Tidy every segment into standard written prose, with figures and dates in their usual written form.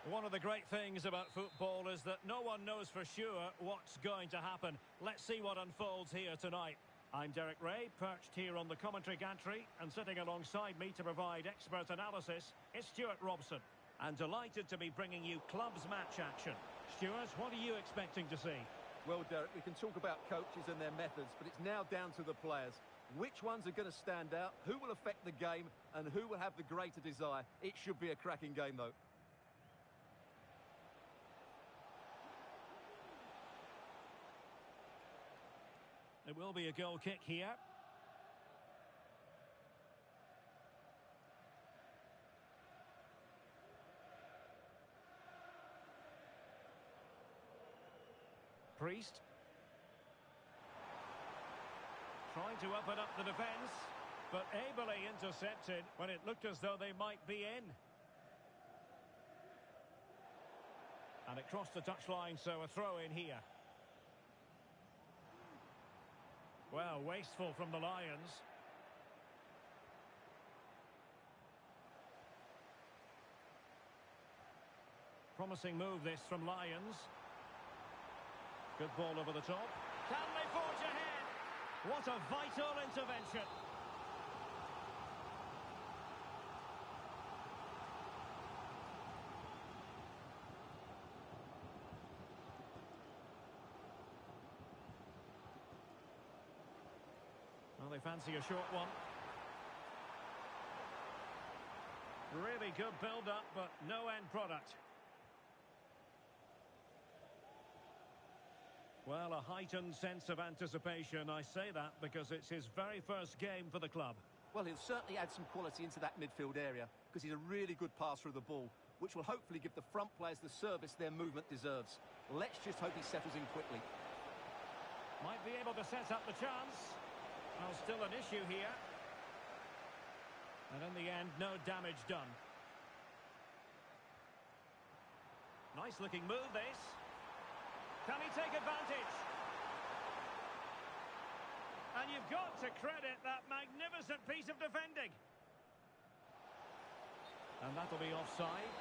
One of the great things about football is that no one knows for sure what's going to happen. Let's see what unfolds here tonight. I'm Derek Ray, perched here on the commentary gantry, and sitting alongside me to provide expert analysis is Stuart Robson. And delighted to be bringing you clubs match action. Stuart, what are you expecting to see? Well, Derek, we can talk about coaches and their methods, but it's now down to the players. Which ones are going to stand out, who will affect the game, and who will have the greater desire? It should be a cracking game, though. It will be a goal kick here. Priest. Trying to open up the defence, but ably intercepted when it looked as though they might be in. And it crossed the touchline, so a throw in here. Well, wasteful from the Lions. Promising move this from Lions. Good ball over the top. Can they forge ahead? What a vital intervention. Well, they fancy a short one. Really good build-up, but no end product. Well, a heightened sense of anticipation. I say that because it's his very first game for the club. Well, he'll certainly add some quality into that midfield area because he's a really good passer of the ball, which will hopefully give the front players the service their movement deserves. Let's just hope he settles in quickly. Might be able to set up the chance. Well, still an issue here. And in the end, no damage done. Nice looking move, this. Can he take advantage? And you've got to credit that magnificent piece of defending. And that'll be offside.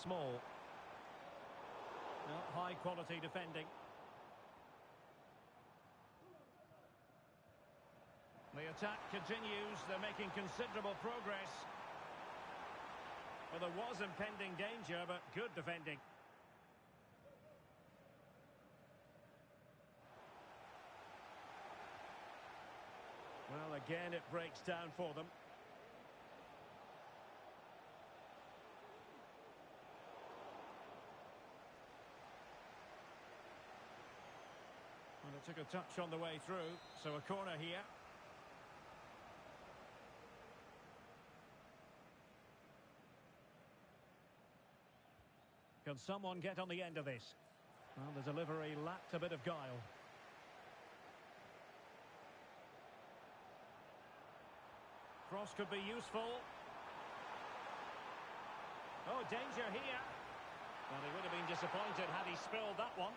Small. Well, high quality defending. The attack continues. They're making considerable progress. Well, there was impending danger, but good defending. Well, again, it breaks down for them. Well, it took a touch on the way through, so a corner here. Can someone get on the end of this? Well, the delivery lacked a bit of guile. Cross could be useful. Oh, danger here. Well, he would have been disappointed had he spilled that one.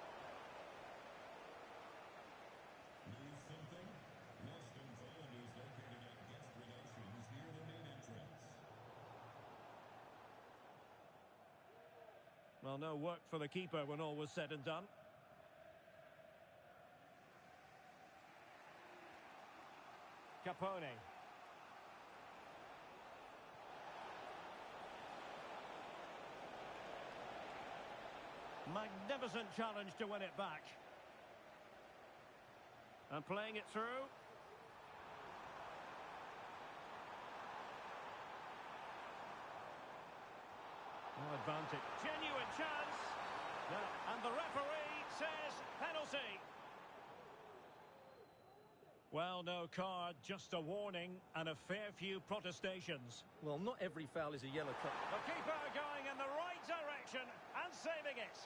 Well, no work for the keeper when all was said and done. Capone. Magnificent challenge to win it back. And playing it through. No advantage. Genuine chance. Now, and the referee says penalty. Well, no card, just a warning and a fair few protestations. Well, not every foul is a yellow card. The keeper going in the right direction and saving it.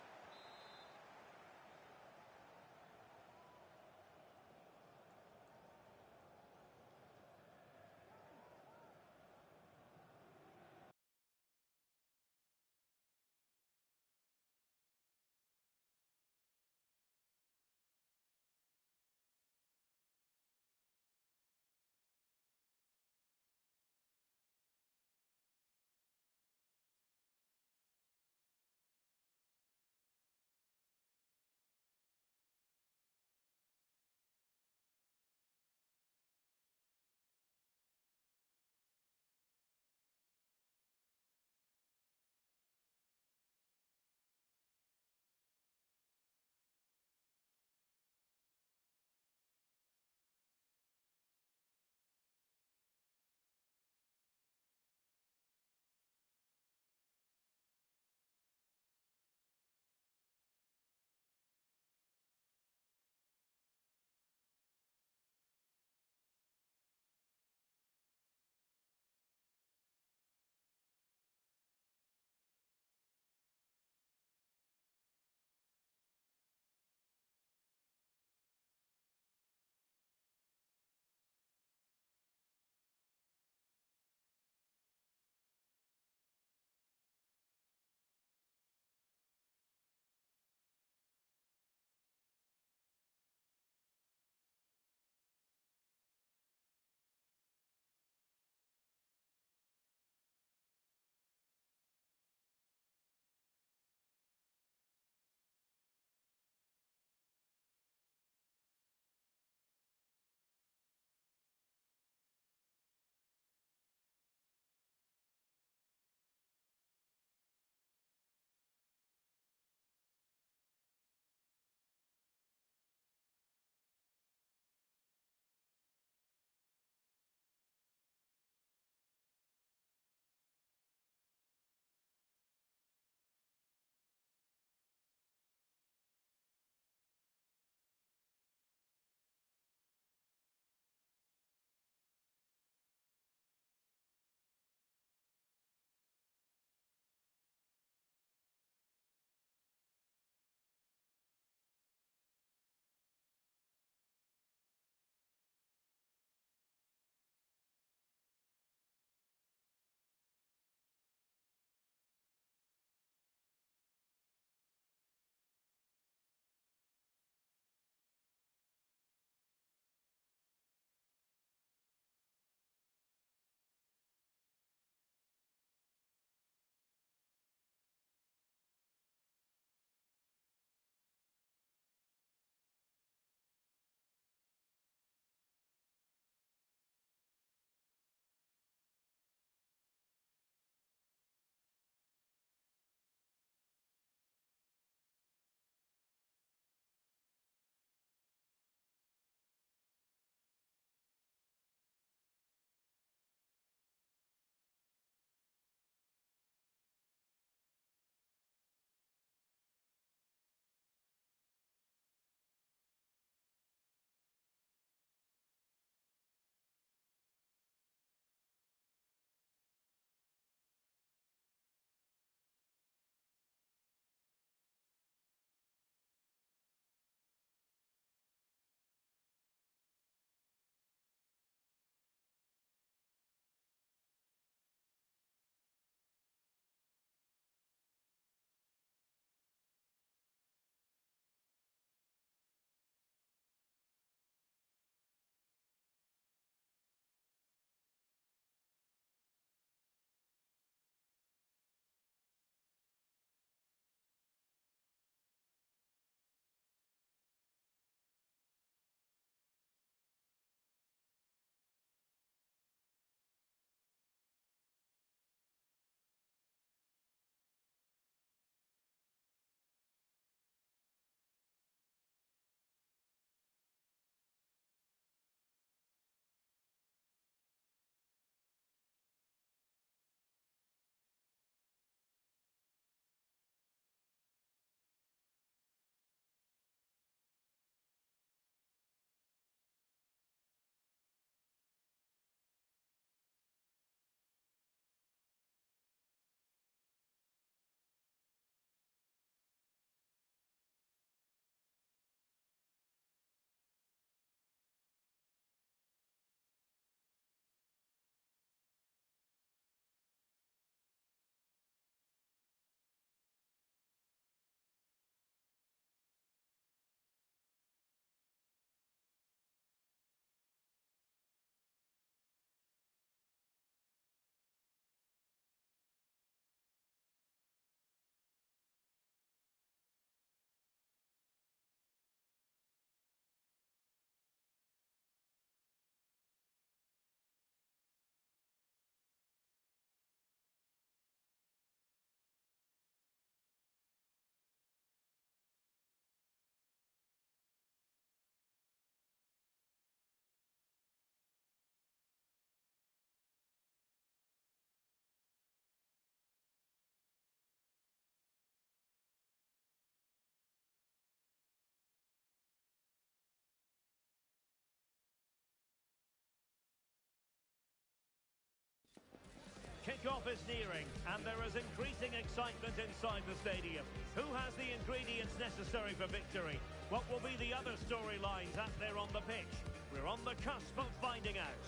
Kickoff is nearing, and there is increasing excitement inside the stadium. Who has the ingredients necessary for victory? What will be the other storylines out there on the pitch? We're on the cusp of finding out.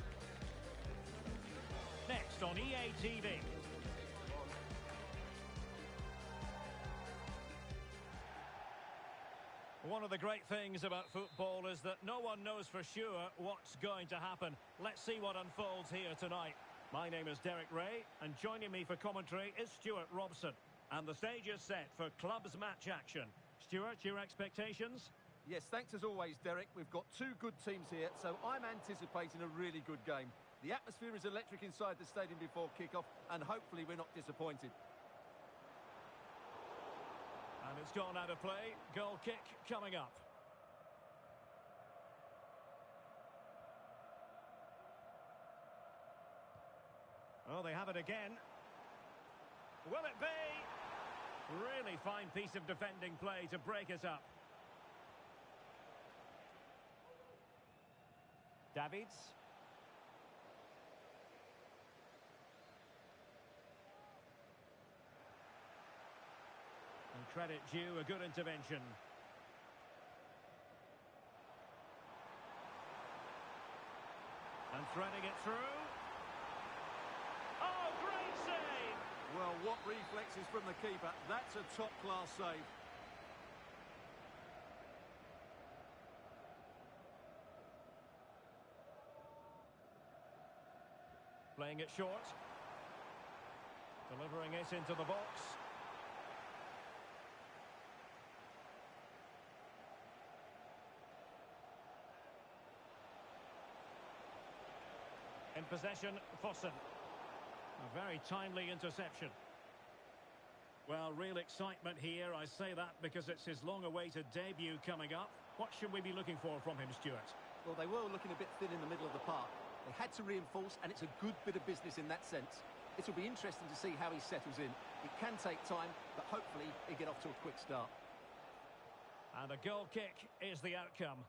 Next on EA TV. One of the great things about football is that no one knows for sure what's going to happen. Let's see what unfolds here tonight. My name is Derek Ray, and joining me for commentary is Stuart Robson. And the stage is set for clubs match action. Stuart, your expectations? Yes, thanks as always, Derek. We've got two good teams here, so I'm anticipating a really good game. The atmosphere is electric inside the stadium before kickoff, and hopefully we're not disappointed. And it's gone out of play. Goal kick coming up. Oh, they have it again. Will it be? Really fine piece of defending play to break us up. Davids. And credit due, a good intervention. And threading it through. Oh, great save! Well, what reflexes from the keeper. That's a top-class save. Playing it short. Delivering it into the box. In possession, Fossen. A very timely interception. Well, real excitement here. I say that because it's his long-awaited debut coming up. What should we be looking for from him, Stuart? Well, they were looking a bit thin in the middle of the park. They had to reinforce, and it's a good bit of business in that sense. It will be interesting to see how he settles in. It can take time, but hopefully he'll get off to a quick start. And a goal kick is the outcome.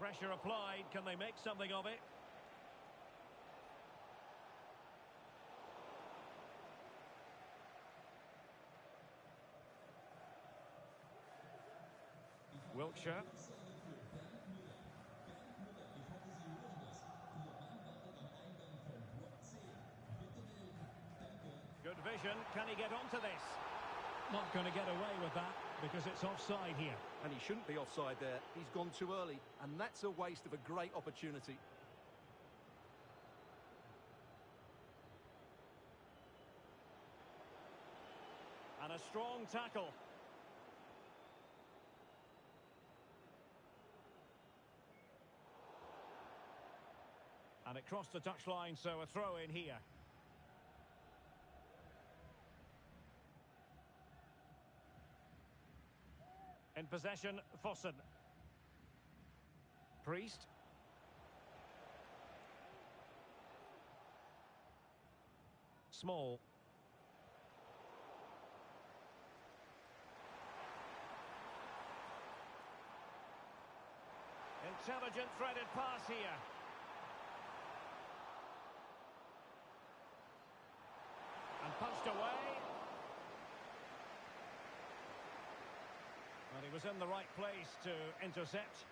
Pressure applied. Can they make something of it? Wiltshire. Good vision. Can he get onto this? Not going to get away with that because it's offside here. And he shouldn't be offside there. He's gone too early, and that's a waste of a great opportunity. And a strong tackle. And it crossed the touchline, so a throw in here. In possession, Fossen. Priest. Small. Intelligent threaded pass here. And punched away. And he was in the right place to intercept.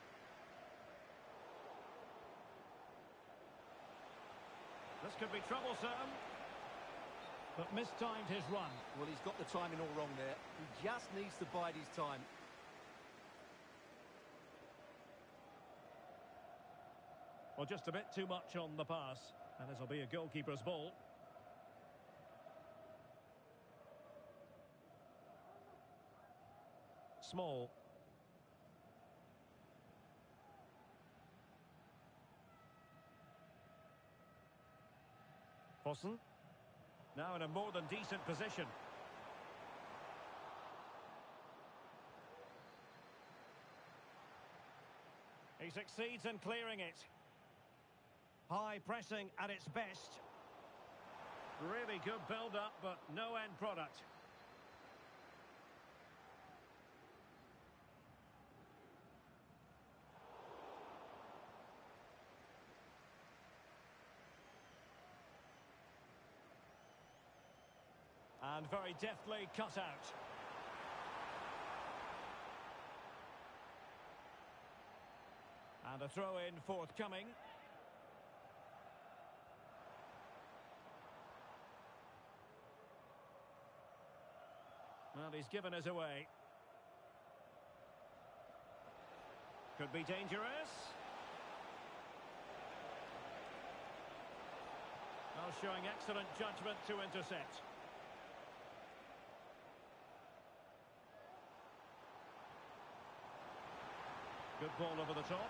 This could be troublesome. But mistimed his run. Well, he's got the timing all wrong there. He just needs to bide his time. Well, just a bit too much on the pass. And it'll be a goalkeeper's ball. Small. Fossen. Now in a more than decent position. He succeeds in clearing it. High pressing at its best. Really good build-up, but no end product. And very deftly cut out. And a throw-in forthcoming. Well, he's given us away. Could be dangerous. Well, showing excellent judgment to intercept. Good ball over the top.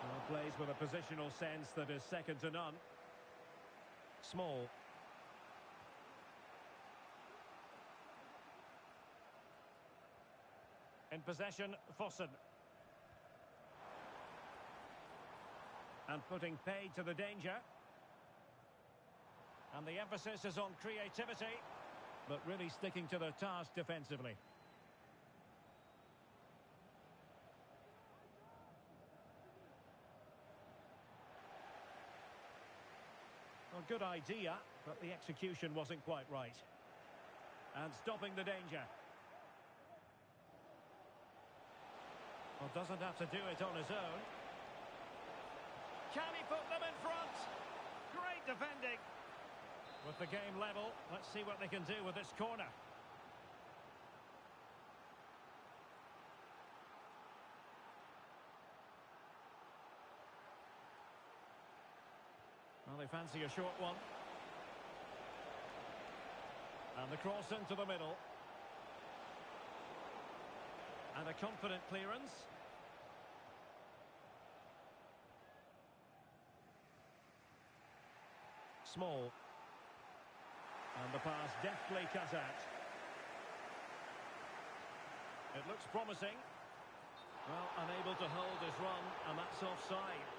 Well, plays with a positional sense that is second to none. Small. In possession, Fossen. And putting paid to the danger. And the emphasis is on creativity, but really sticking to the task defensively. Well, good idea, but the execution wasn't quite right. And stopping the danger. Well, doesn't have to do it on his own. Can he put them in front? Great defending. With the game level, let's see what they can do with this corner. Well, they fancy a short one. And the cross into the middle. And a confident clearance. Small. And the pass deftly cut out. It looks promising. Well, unable to hold his run, and that's offside.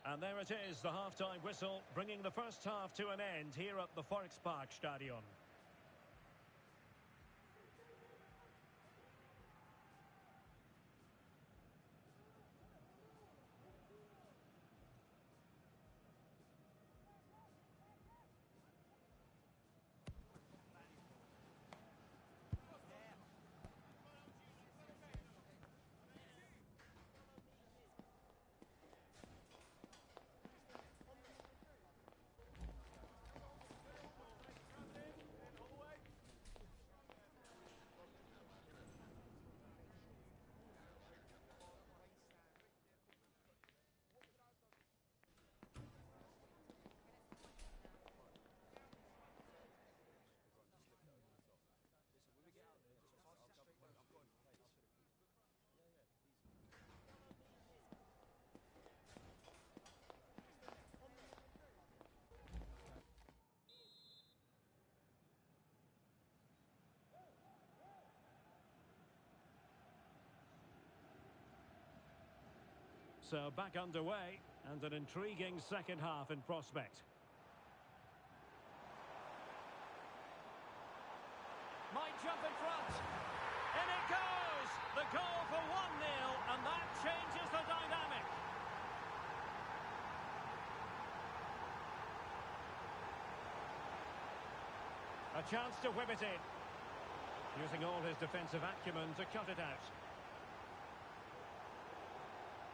And there it is, the half-time whistle, bringing the first half to an end here at the Volksparkstadion. So back underway, and an intriguing second half in prospect. Might jump in front. In it goes! The goal for 1-0, and that changes the dynamic. A chance to whip it in. Using all his defensive acumen to cut it out.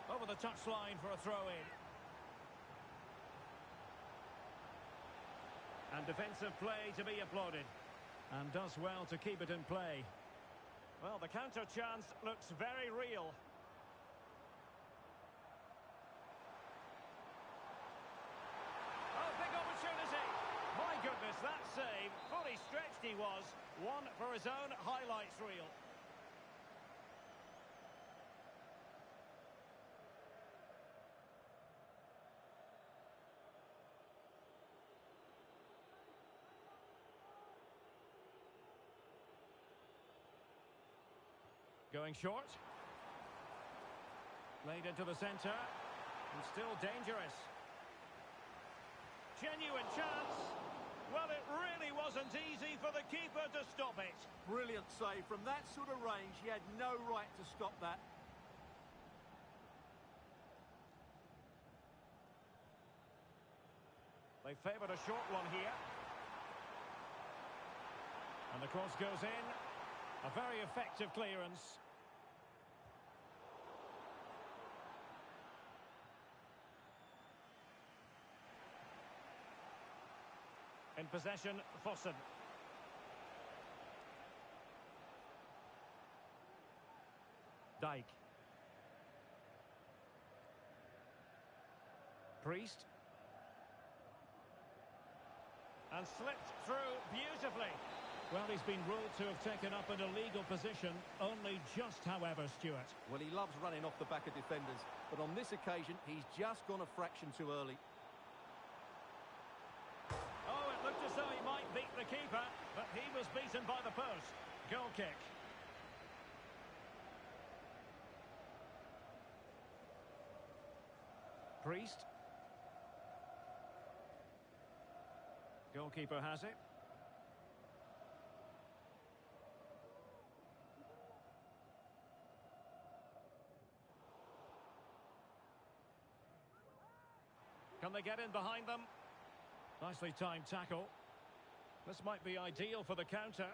Over the touchline for a throw-in. And defensive play to be applauded. And does well to keep it in play. Well, the counter chance looks very real. Oh, big opportunity. My goodness, that save. Fully stretched he was. One for his own highlights reel. Going short. Played into the centre. And still dangerous. Genuine chance. Well, it really wasn't easy for the keeper to stop it. Brilliant save. From that sort of range, he had no right to stop that. They favoured a short one here. And the cross goes in. A very effective clearance. In possession, Fossen. Dijk. Priest. And slipped through beautifully. Well, he's been ruled to have taken up an illegal position, only just, however, Stuart. Well, he loves running off the back of defenders, but on this occasion, he's just gone a fraction too early. Oh, it looked as though he might beat the keeper, but he was beaten by the post. Goal kick. Priest. Goalkeeper has it. Can they get in behind them? Nicely timed tackle. This might be ideal for the counter.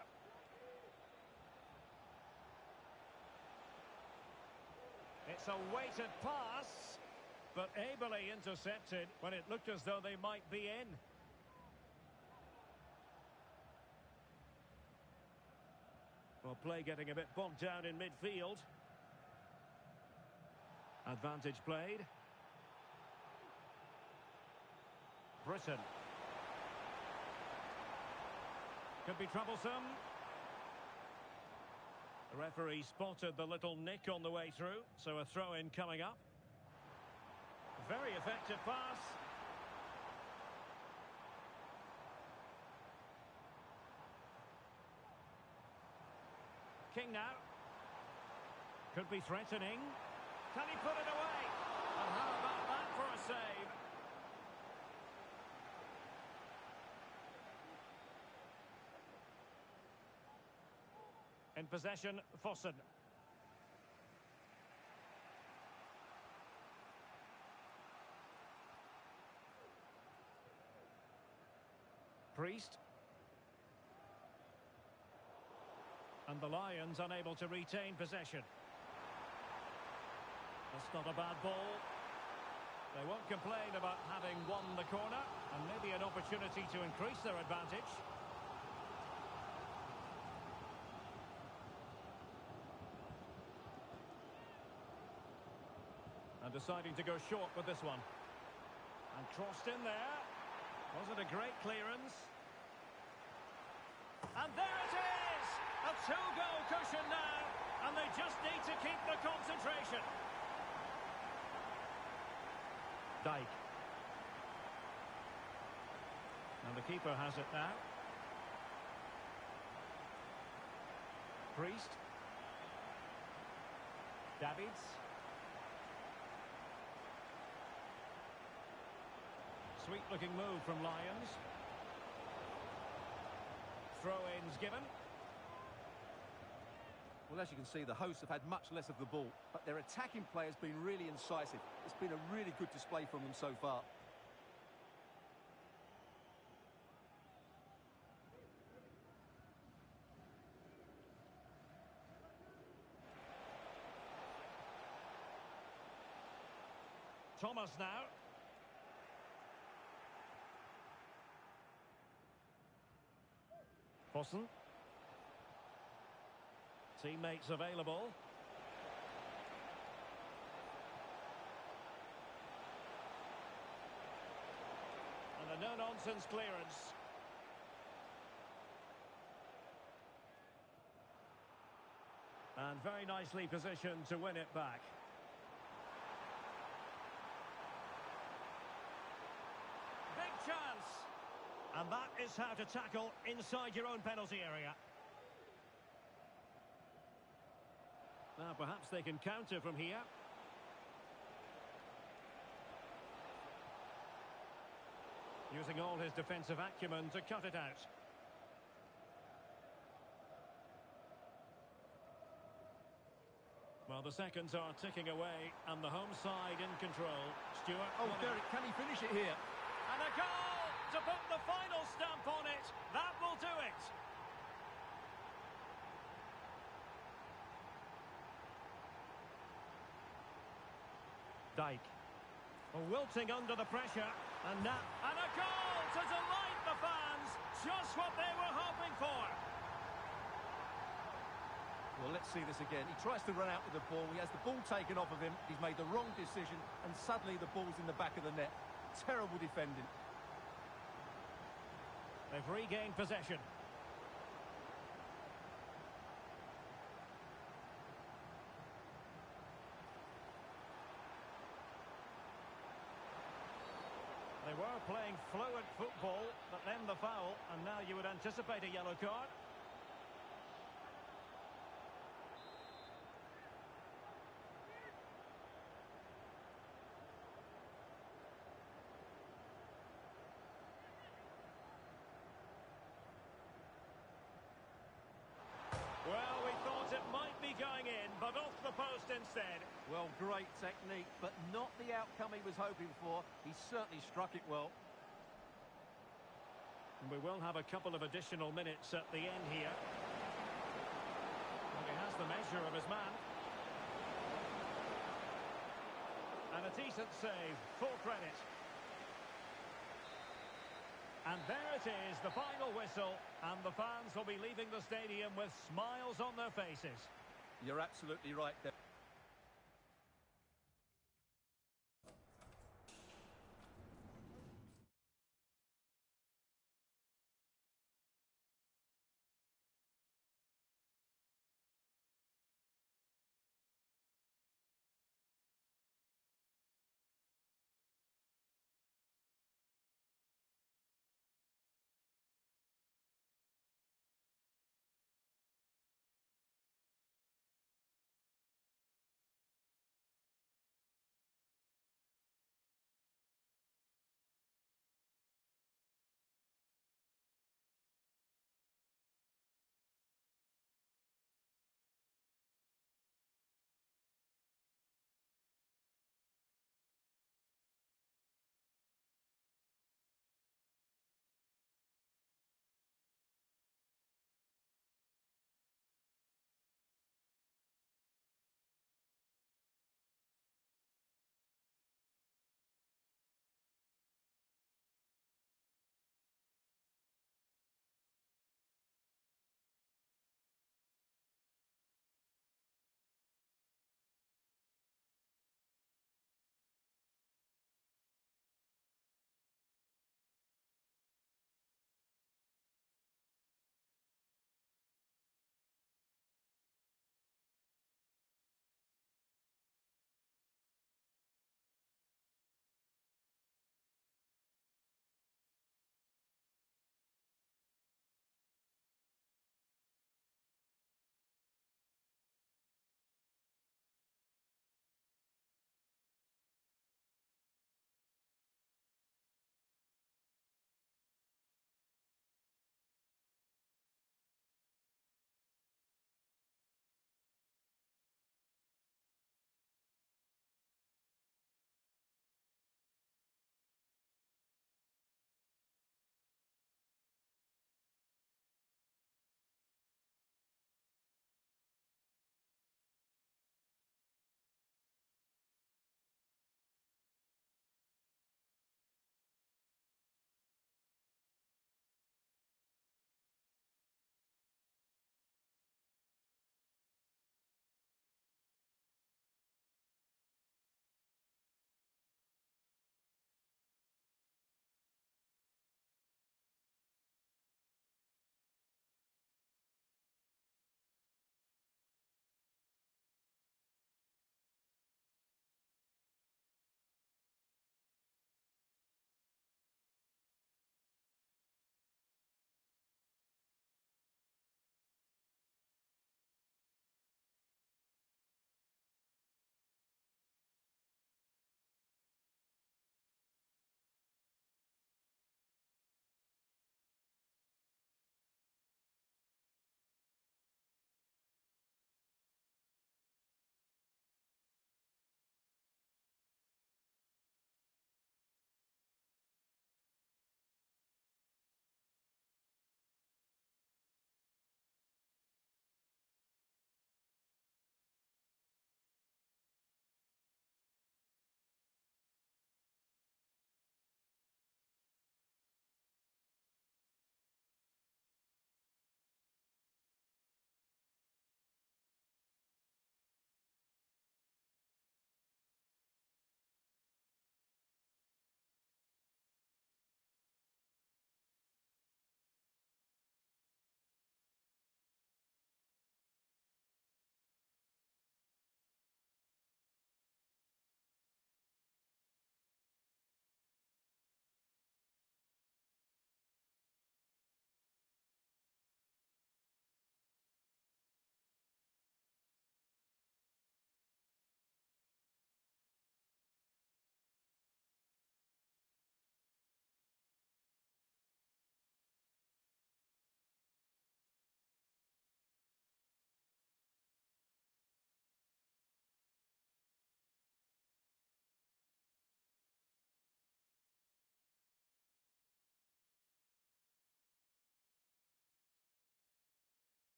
It's a weighted pass, but ably intercepted when it looked as though they might be in. Well, play getting a bit bogged down in midfield. Advantage played. Britain. Could be troublesome. The referee spotted the little nick on the way through, so a throw-in coming up. Very effective pass. King now. Could be threatening. Can he put it away? And how about that for a save? In possession, Fossen. Priest. And the Lions unable to retain possession. That's not a bad ball. They won't complain about having won the corner, and maybe an opportunity to increase their advantage. And deciding to go short with this one. And crossed in there. Was it a great clearance? And there it is! A two-goal cushion now. And they just need to keep the concentration. Dijk. And the keeper has it now. Priest. Davids. Sweet-looking move from Lions. Throw-ins given. Well, as you can see, the hosts have had much less of the ball, but their attacking play has been really incisive. It's been a really good display from them so far. Thomas now. Fossen. Teammates available. And a no-nonsense clearance. And very nicely positioned to win it back. Big chance. And that is how to tackle inside your own penalty area. Now perhaps they can counter from here. Using all his defensive acumen to cut it out. Well, the seconds are ticking away, and the home side in control. Stuart. Oh, Derek, can he finish it here? And a goal to put the final stamp on it. That will do it. Dyke. Wilting under the pressure. And now, and a goal to delight the fans. Just what they were hoping for. Well, let's see this again. He tries to run out with the ball. He has the ball taken off of him. He's made the wrong decision, and suddenly the ball's in the back of the net. Terrible defending. They've regained possession. They were playing fluent football, but then the foul, and now you would anticipate a yellow card. Well, we thought it might be going in, but off the post instead. Well, great technique, but not the outcome he was hoping for. He certainly struck it well. And we will have a couple of additional minutes at the end here. Well, he has the measure of his man. And a decent save, full credit. And there it is, the final whistle, and the fans will be leaving the stadium with smiles on their faces. You're absolutely right there.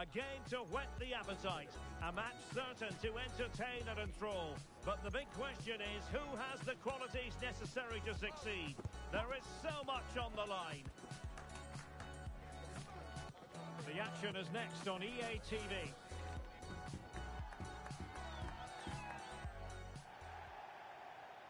A game to whet the appetite. A match certain to entertain and enthrall. But the big question is, who has the qualities necessary to succeed? There is so much on the line. The action is next on EA TV.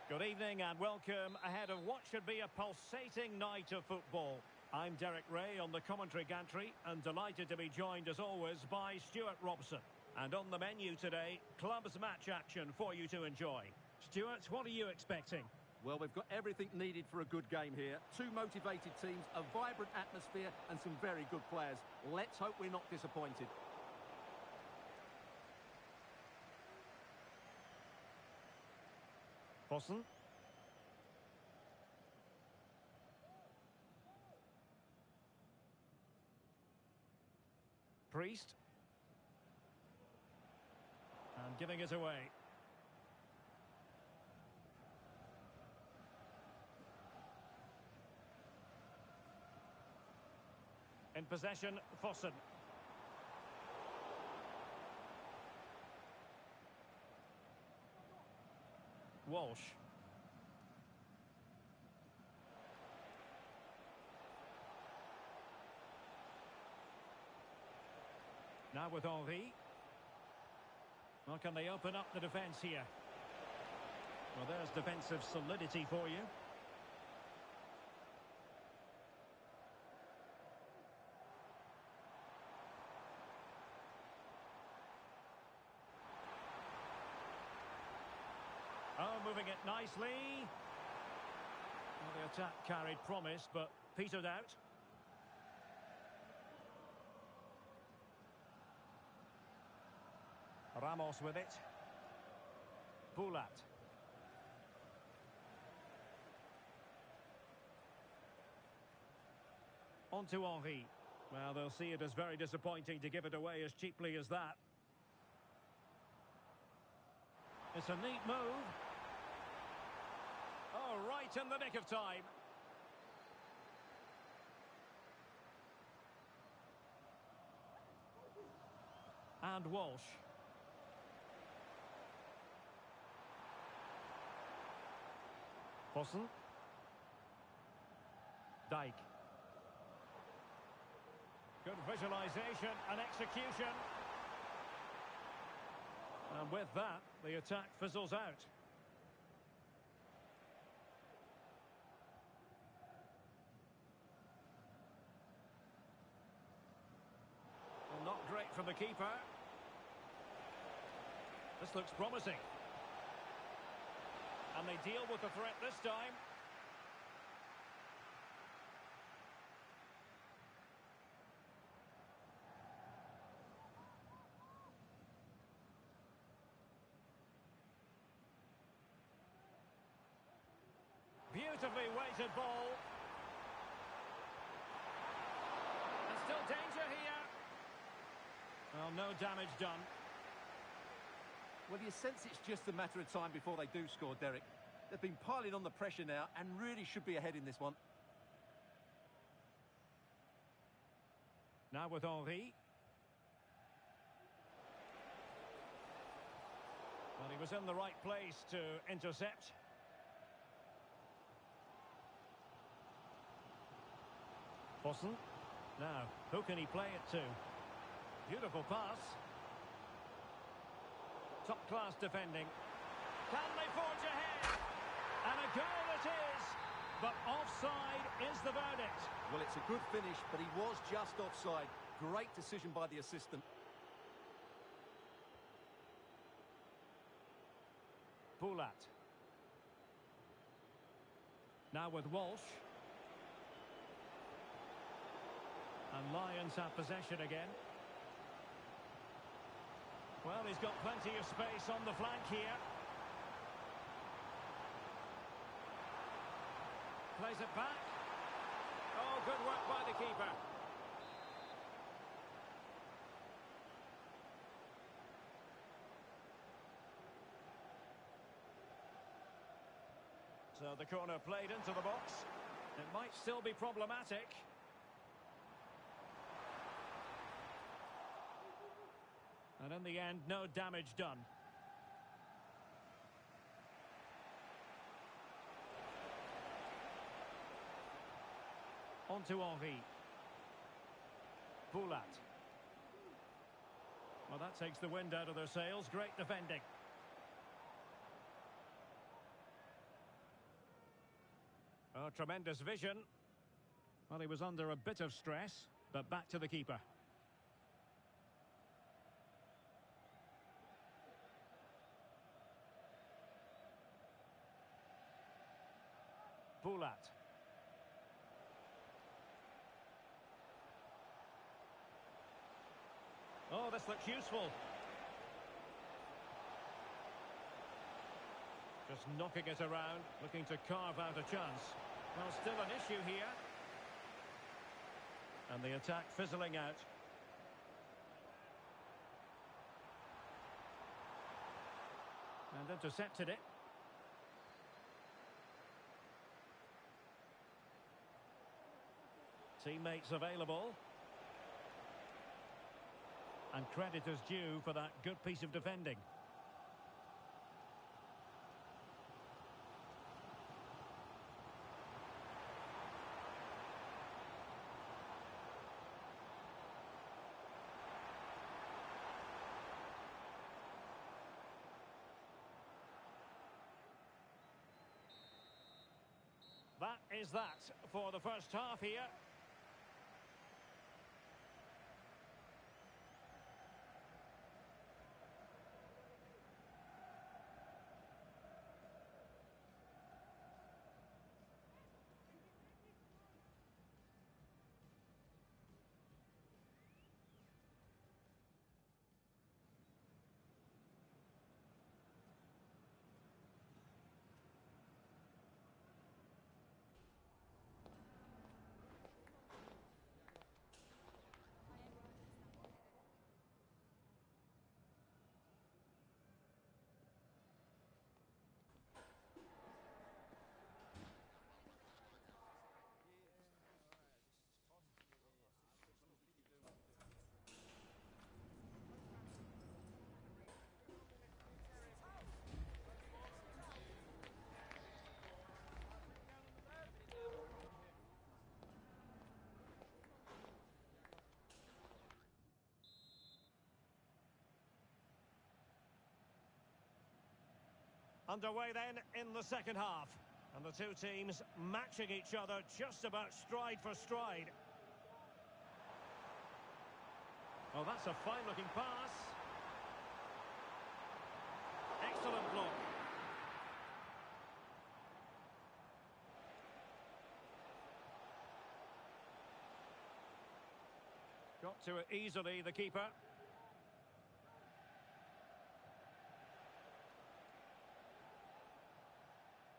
Good evening and welcome ahead of what should be a pulsating night of football. I'm Derek Ray on the commentary gantry and delighted to be joined as always by Stuart Robson. And on the menu today, clubs match action for you to enjoy. Stuart, what are you expecting? Well, we've got everything needed for a good game here. Two motivated teams, a vibrant atmosphere and some very good players. Let's hope we're not disappointed. Fossen. Priest. And giving it away. In possession, Fossen. Walsh. Now with Henry. Well, can they open up the defence here? Well, there's defensive solidity for you. Oh, moving it nicely. Well, the attack carried promise, but petered out. Ramos with it. Poulat. On to Henry. Well, they'll see it as very disappointing to give it away as cheaply as that. It's a neat move. Oh, right in the nick of time. And Walsh. Fossen. Dijk. Good visualisation and execution. And with that, the attack fizzles out. Well, not great from the keeper. This looks promising. And they deal with the threat this time. Beautifully weighted ball. And still danger here. Well, no damage done. Well, you sense it's just a matter of time before they do score, Derek. They've been piling on the pressure now and really should be ahead in this one. Now with Henry. Well, he was in the right place to intercept. Fossen. Now, who can he play it to? Beautiful pass. Top-class defending. Can they forge ahead? And a goal it is. But offside is the verdict. Well, it's a good finish, but he was just offside. Great decision by the assistant. Poulat. Now with Walsh. And Lions have possession again. Well, he's got plenty of space on the flank here. Plays it back. Oh, good work by the keeper. So the corner played into the box. It might still be problematic. And in the end, no damage done. On to Henri. Poulat. Well, that takes the wind out of their sails. Great defending. Oh, tremendous vision. Well, he was under a bit of stress, but back to the keeper. Poulat. Oh, this looks useful. Just knocking it around, looking to carve out a chance. Well, still an issue here. And the attack fizzling out. And intercepted it. Teammates available. And credit is due for that good piece of defending. That is that for the first half here. Underway then in the second half. And the two teams matching each other just about stride for stride. Oh, that's a fine-looking pass. Excellent block. Got to it easily, the keeper.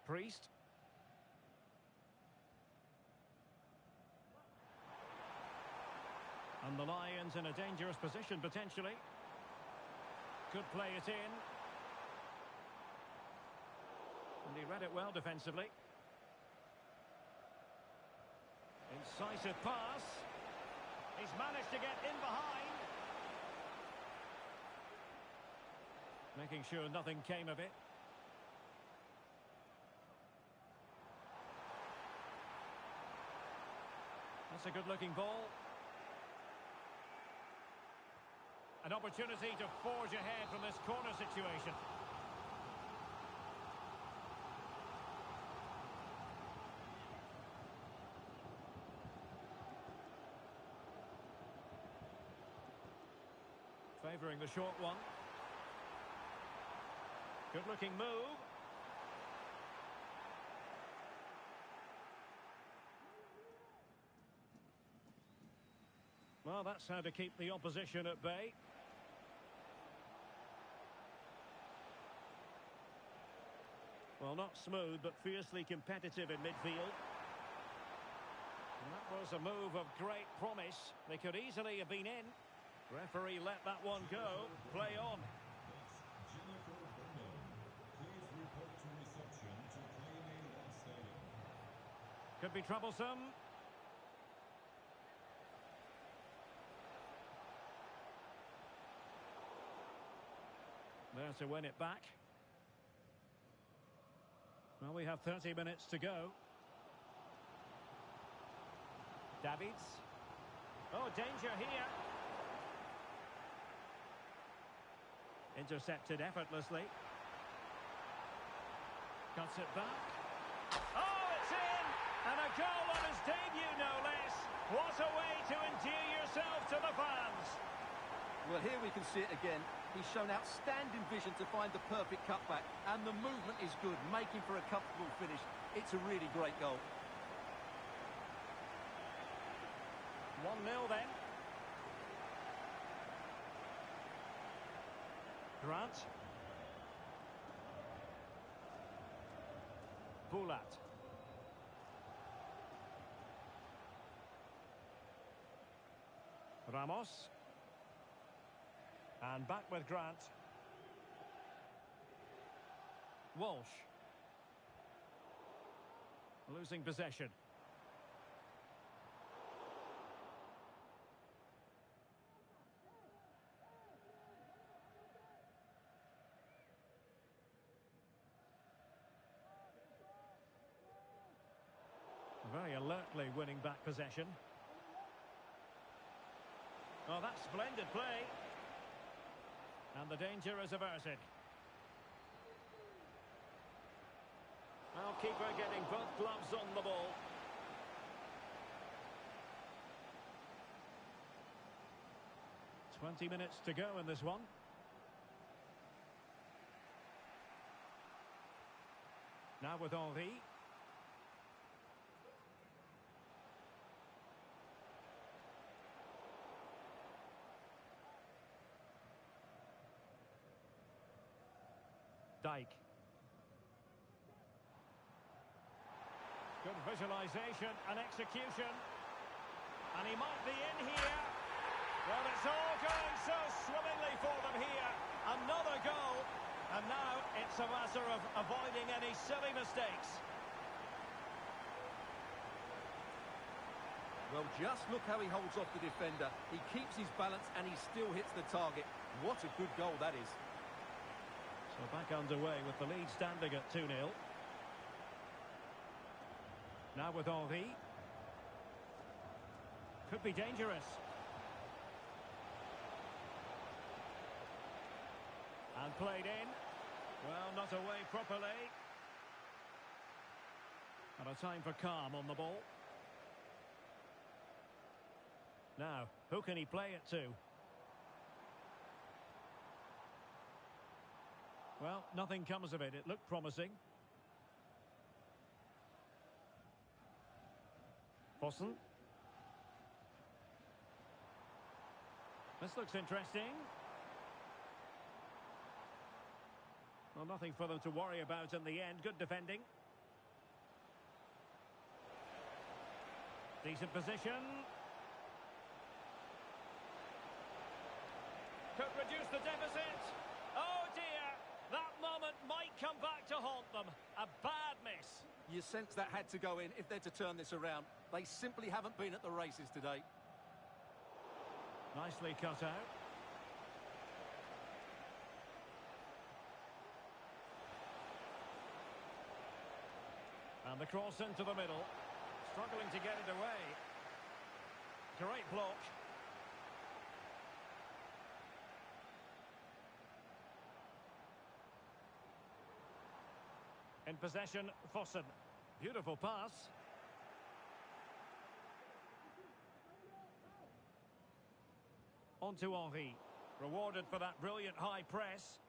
Priest. And the Lions in a dangerous position, potentially. Could play it in. And he read it well defensively. Incisive pass. He's managed to get in behind. Making sure nothing came of it. That's a good-looking ball. An opportunity to forge ahead from this corner situation. Favouring the short one. Good-looking move. Well, that's how to keep the opposition at bay. Well, not smooth, but fiercely competitive in midfield. And that was a move of great promise. They could easily have been in. Referee let that one go. Play on. Could be troublesome. there to win it back. Well, we have 30 minutes to go. Davids. Oh, danger here. Intercepted effortlessly. Cuts it back. Oh, it's in! And a goal on his debut, no less. What a way to endear yourself to the fans. Well, here we can see it again. He's shown outstanding vision to find the perfect cutback. And the movement is good, making for a comfortable finish. It's a really great goal. 1-0 then. Grant. Poulat. Ramos. And back with Grant. Walsh. Losing possession. Very alertly winning back possession. Oh, that's splendid play. And the danger is averted. Well, keeper getting both gloves on the ball. "20 minutes to go in this one. Now with Henry. Dyke. Good visualization and execution. And he might be in here. Well, it's all going so swimmingly for them here. Another goal. And now it's a matter of avoiding any silly mistakes. Well, just look how he holds off the defender. He keeps his balance and he still hits the target. What a good goal that is. So back underway with the lead standing at 2-0. Now with Henry. Could be dangerous. And played in. Well, not away properly. And a time for calm on the ball. Now, who can he play it to? Well, nothing comes of it. It looked promising. Fossen. This looks interesting. Well, nothing for them to worry about in the end. Good defending. Decent position. Could reduce the deficit. Oh dear, that moment might come back to haunt them. A bad miss. You sense that had to go in if they're to turn this around. They simply haven't been at the races today. Nicely cut out. And the cross into the middle. Struggling to get it away. Great block. In possession, Fossen. Beautiful pass. On to Henry. Rewarded for that brilliant high press.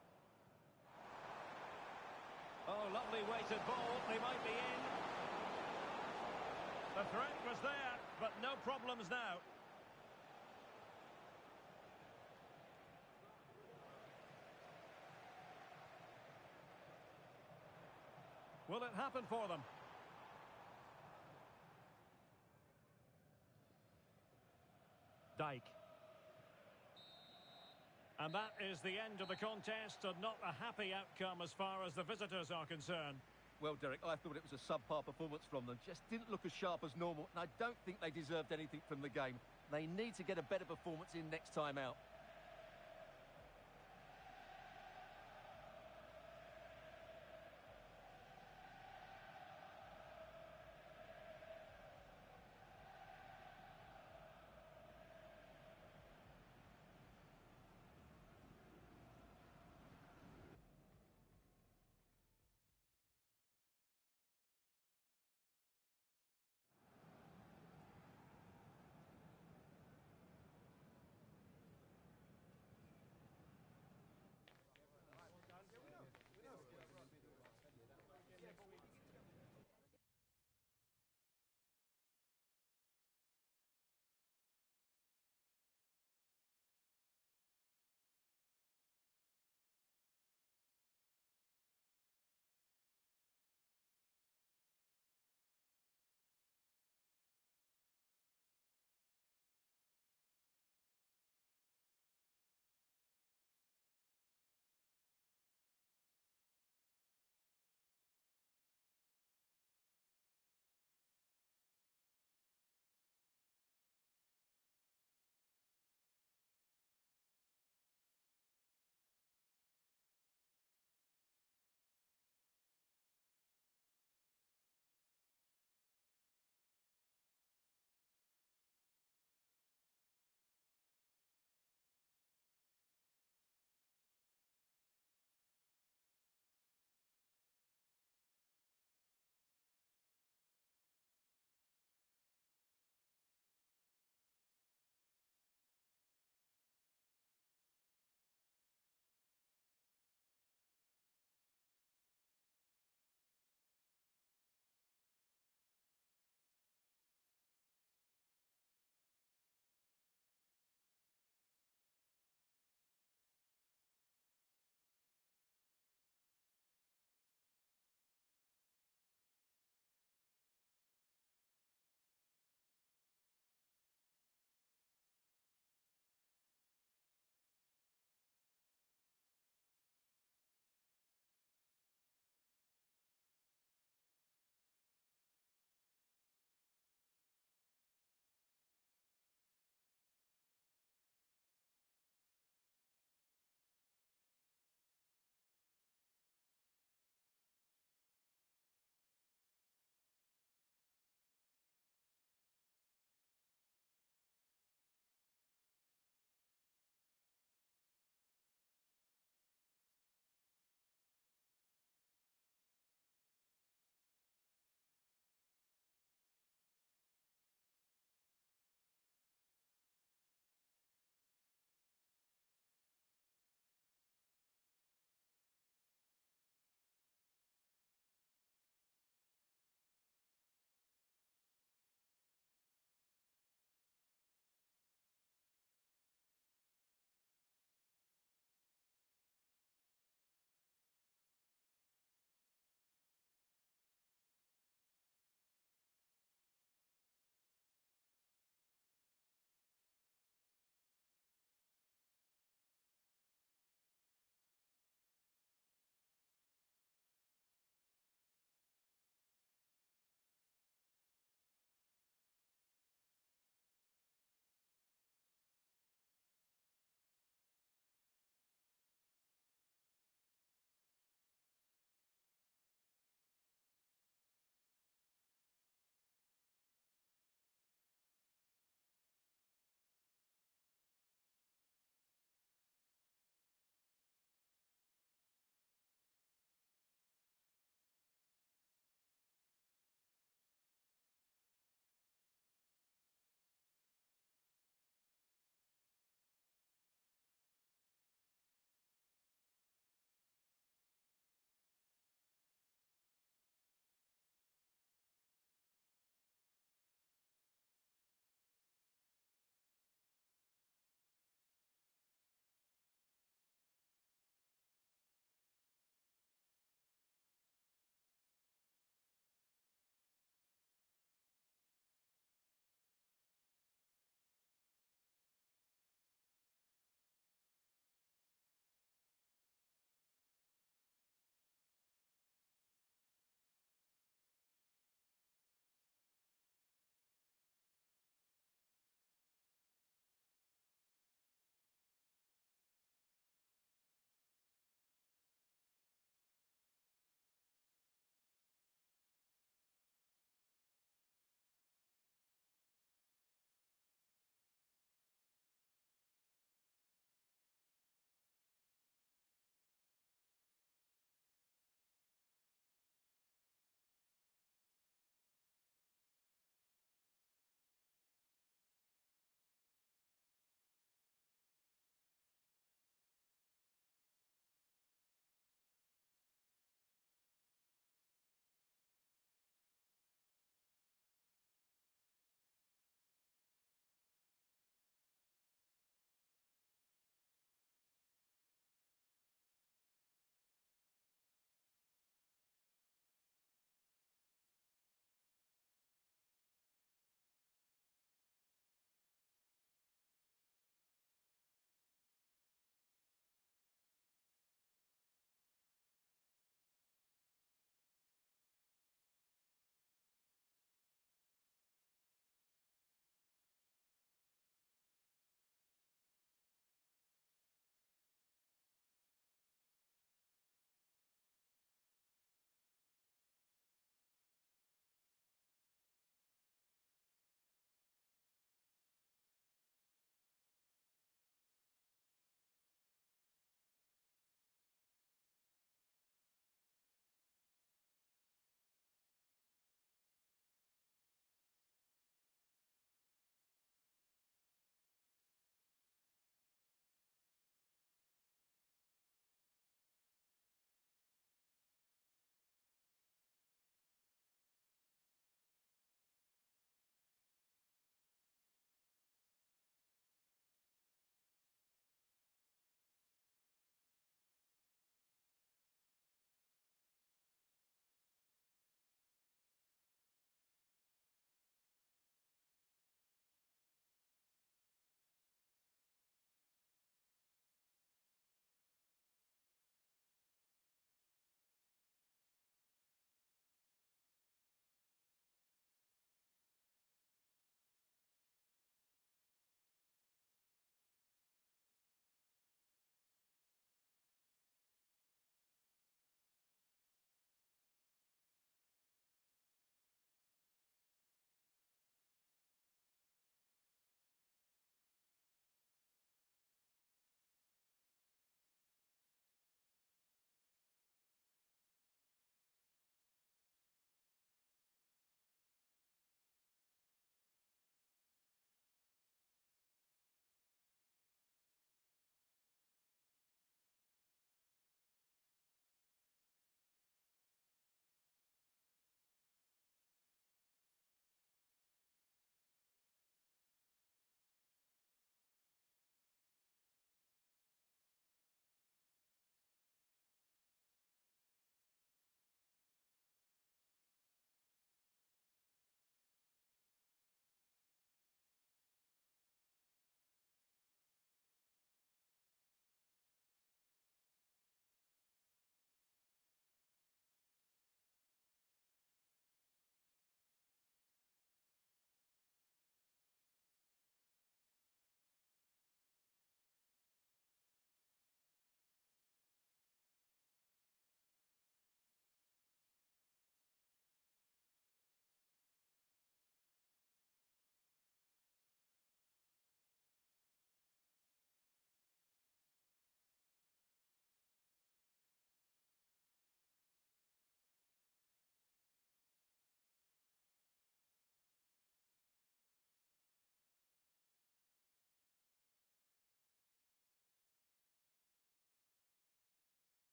Oh, lovely weighted ball. They might be in. The threat was there, but no problems now. Will it happen for them? Dyke. And that is the end of the contest, and not a happy outcome as far as the visitors are concerned. Well, Derek, I thought it was a subpar performance from them. Just didn't look as sharp as normal, and I don't think they deserved anything from the game. They need to get a better performance in next time out.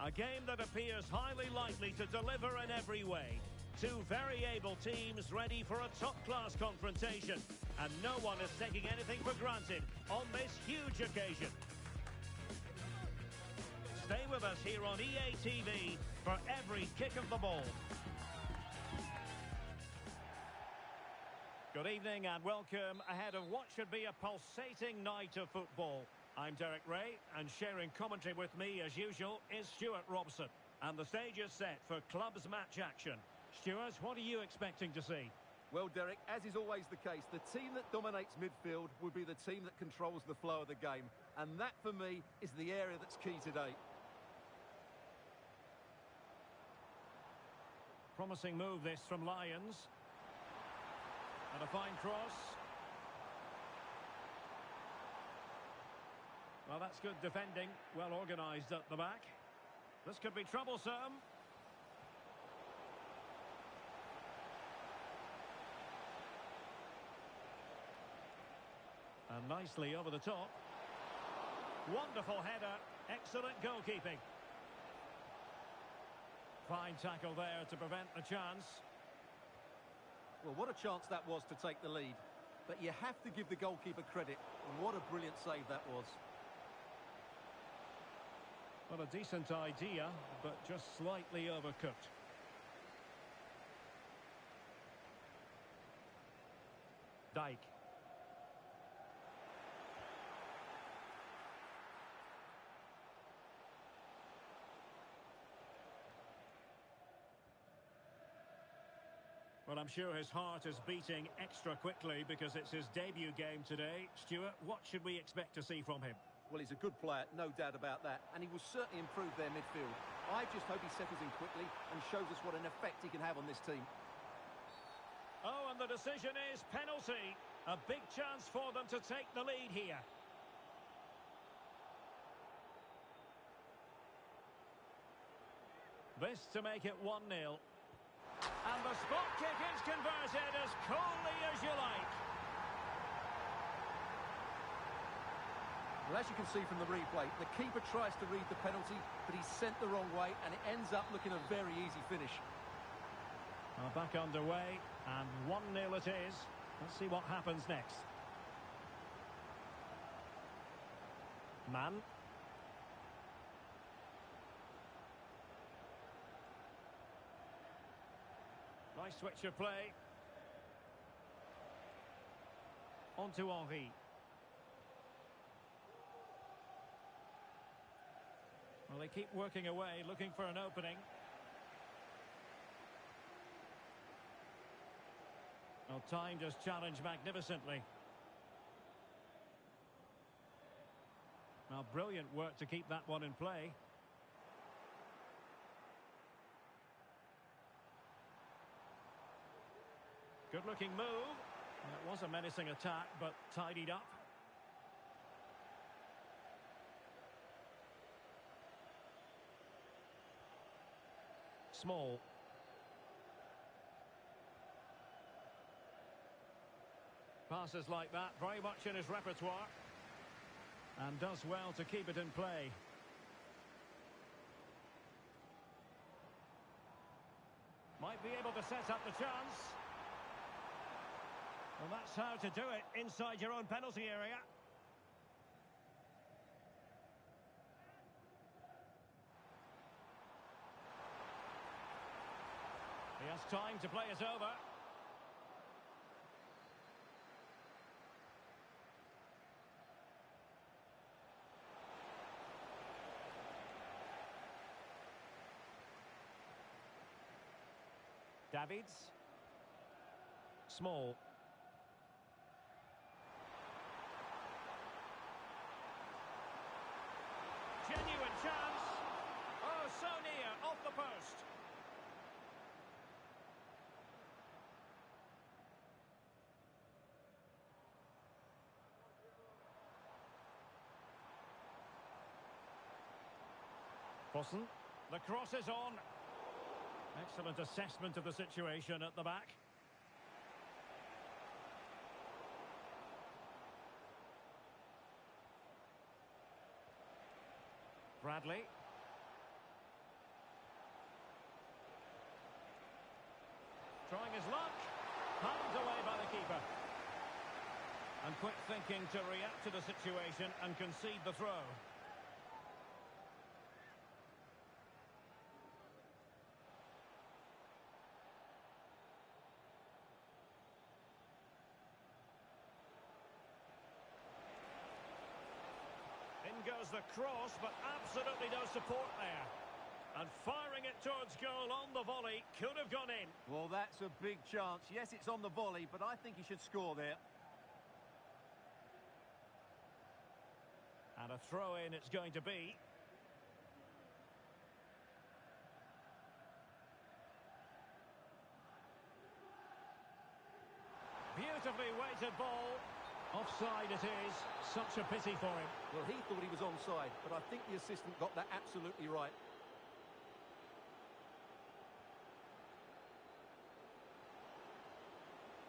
A game that appears highly likely to deliver in every way. Two very able teams ready for a top-class confrontation. And no one is taking anything for granted on this huge occasion. Stay with us here on EA TV for every kick of the ball. Good evening and welcome ahead of what should be a pulsating night of football. I'm Derek Ray, and sharing commentary with me as usual is Stuart Robson. And the stage is set for clubs match action. Stuart, what are you expecting to see? Well, Derek, as is always the case, the team that dominates midfield will be the team that controls the flow of the game. And that, for me, is the area that's key today. Promising move this from Lions. And a fine cross. Well, that's good defending. Well organised at the back. This could be troublesome. And nicely over the top. Wonderful header. Excellent goalkeeping. Fine tackle there to prevent the chance. Well, what a chance that was to take the lead. But you have to give the goalkeeper credit. What a brilliant save that was. Well, a decent idea, but just slightly overcooked. Dijk. Well, I'm sure his heart is beating extra quickly because it's his debut game today. Stuart, what should we expect to see from him? Well, he's a good player, no doubt about that, and he will certainly improve their midfield. I just hope he settles in quickly and shows us what an effect he can have on this team. Oh, and the decision is penalty. A big chance for them to take the lead here. This to make it 1-0. And the spot kick is converted as coolly as you like. Well, as you can see from the replay, the keeper tries to read the penalty, but he's sent the wrong way, and it ends up looking a very easy finish. Well, back underway, and 1-0 it is. Let's see what happens next. Man. Nice switch of play. On to Henry. Well, they keep working away, looking for an opening. Well, time just challenged magnificently. Well, brilliant work to keep that one in play. Good-looking move. And it was a menacing attack, but tidied up. Small. Passes like that, very much in his repertoire. And does well to keep it in play. Might be able to set up the chance. Well, that's how to do it inside your own penalty area. He has time to play it over. Davids. Small. Genuine chance. Oh, so near, off the post. Fossen. The cross is on. Excellent assessment of the situation at the back. Bradley. Trying his luck. Handed away by the keeper. And quick thinking to react to the situation and concede the throw. In goes the cross, but absolutely no support there. And firing it towards goal on the volley, could have gone in. Well, that's a big chance. Yes, it's on the volley, but I think he should score there. And a throw-in it's going to be. Beautifully weighted ball. Offside it is. Such a pity for him. Well, he thought he was onside, but I think the assistant got that absolutely right.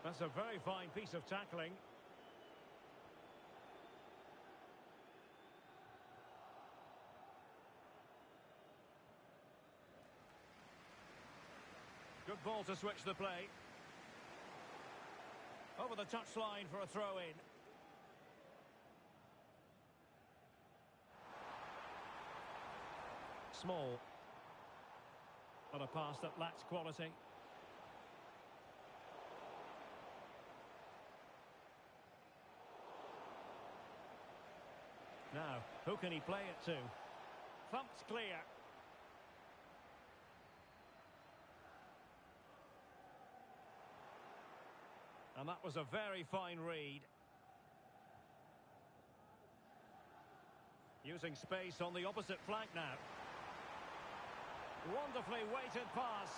That's a very fine piece of tackling. Good ball to switch the play. Over the touchline for a throw-in. Small. But a pass that lacks quality. Now, who can he play it to? Thumped clear. And that was a very fine read. Using space on the opposite flank now. Wonderfully weighted pass.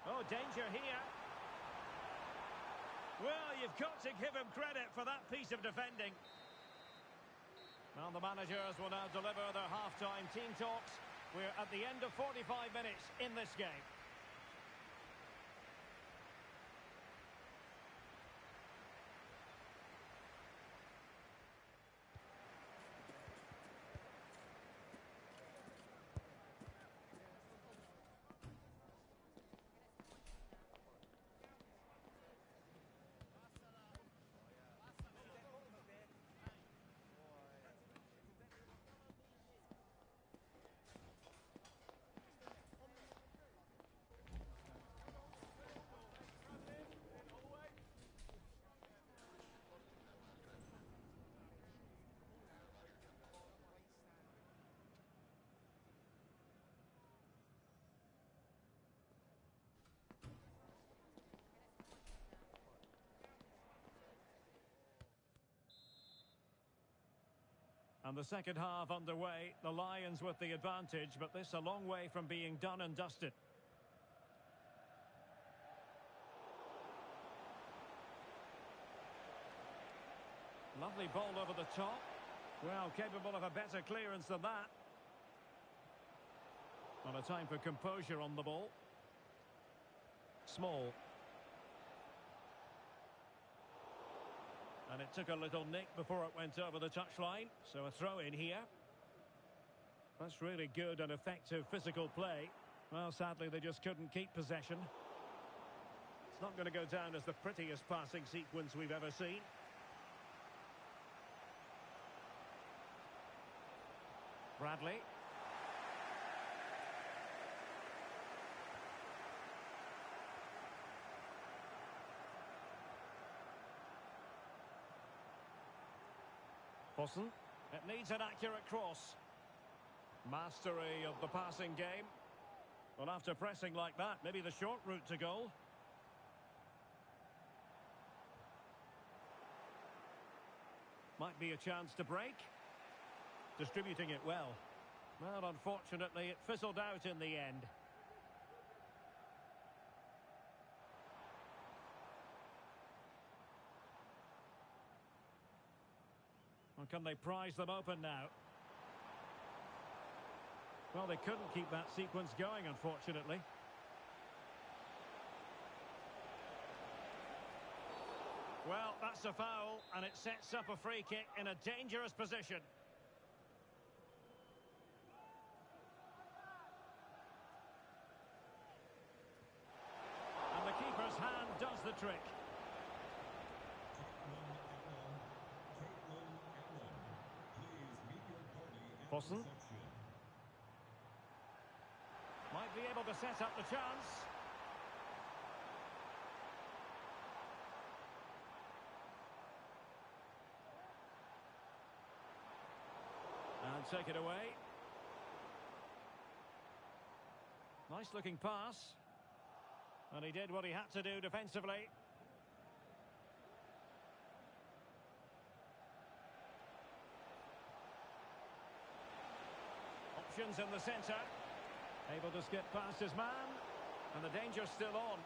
Oh, danger here. Well, you've got to give him credit for that piece of defending. Now the managers will now deliver their half-time team talks. We're at the end of 45 minutes in this game. And the second half underway. The Lions with the advantage, but this a long way from being done and dusted. Lovely ball over the top. Well, capable of a better clearance than that. Not a time for composure on the ball. Small. And it took a little nick before it went over the touchline. So a throw in here. That's really good and effective physical play. Well, sadly, they just couldn't keep possession. It's not going to go down as the prettiest passing sequence we've ever seen. Bradley. Fossen. It needs an accurate cross. Mastery of the passing game. Well, after pressing like that, maybe the short route to goal. Might be a chance to break. Distributing it well. Well, unfortunately, it fizzled out in the end. Or can they prize them open now? Well, they couldn't keep that sequence going, unfortunately. Well, that's a foul, and it sets up a free kick in a dangerous position. Fossen. Might be able to set up the chance. And take it away. Nice looking pass. And he did what he had to do defensively. Options in the centre. Able to skip past his man. And the danger's still on.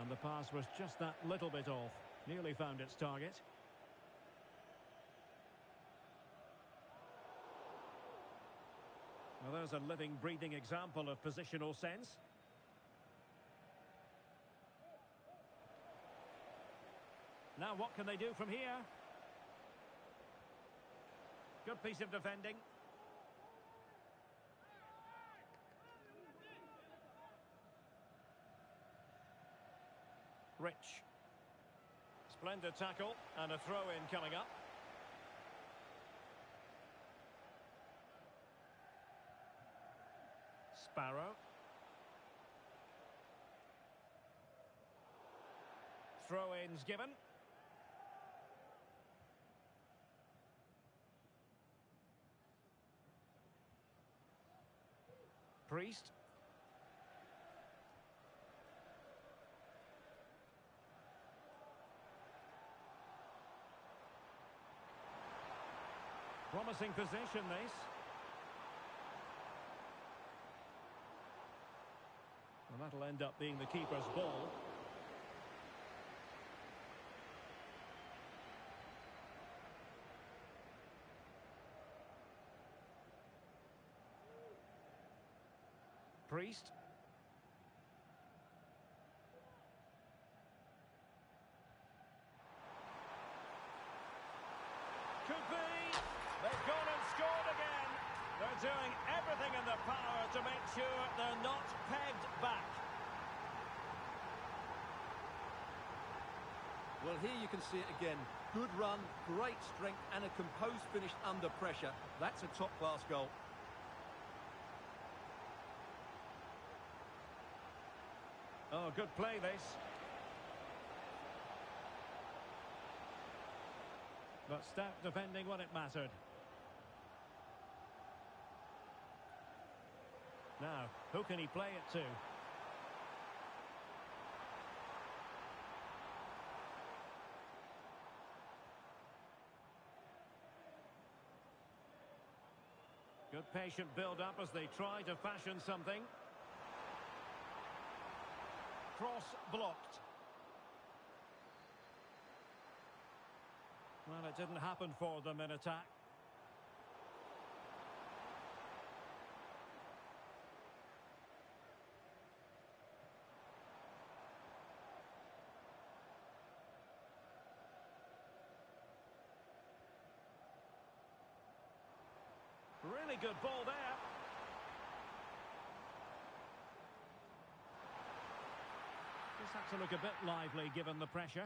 And the pass was just that little bit off. Nearly found its target. Well, there's a living, breathing example of positional sense. Now what can they do from here? Good piece of defending. Rich. Splendid tackle and a throw-in coming up. Sparrow. Throw-ins given. Priest. Promising position, this. And that'll end up being the keeper's ball. Priest. Could be. They've gone and scored again. They're doing everything in their power to make sure they're not pegged back. Well, here you can see it again. Good run, great strength, and a composed finish under pressure. That's a top-class goal. Oh, good play, this. But stout defending when it mattered. Now, who can he play it to? Good patient build-up as they try to fashion something. Cross blocked. Well, it didn't happen for them in attack. Really good ball there. Just had to look a bit lively given the pressure.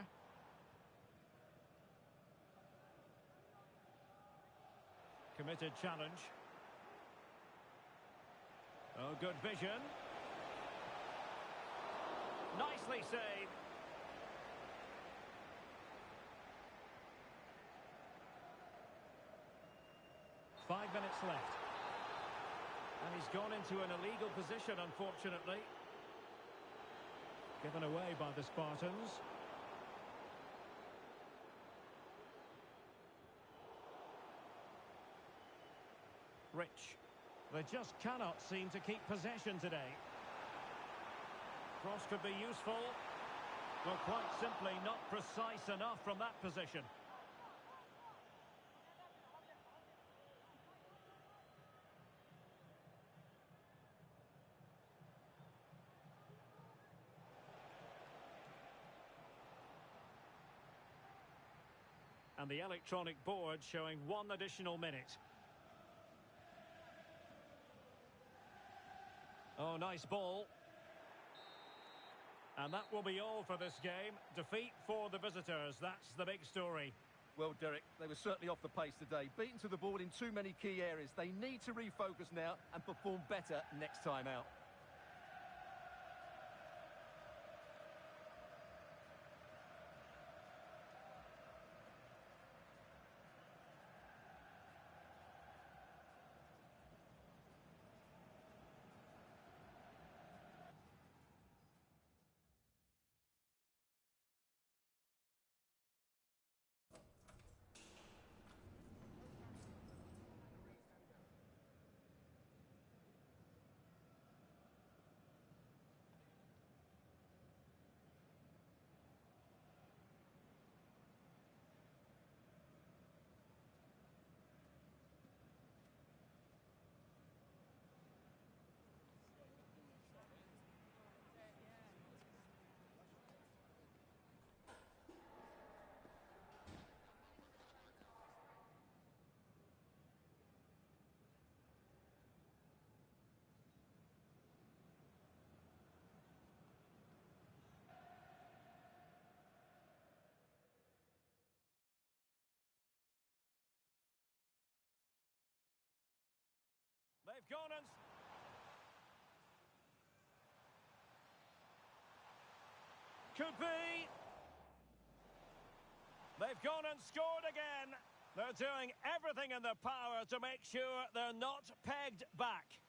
Committed challenge. Oh, good vision. Nicely saved. Five minutes left. And he's gone into an illegal position, unfortunately. Given away by the Spartans. Rich. They just cannot seem to keep possession today. Cross could be useful. Well, quite simply not precise enough from that position. And the electronic board showing 1 additional minute. Oh, nice ball. And that will be all for this game. Defeat for the visitors. That's the big story. Well, Derek, they were certainly off the pace today. Beaten to the ball in too many key areas. They need to refocus now and perform better next time out. They've gone and... Could be. They've gone and scored again. They're doing everything in their power to make sure they're not pegged back.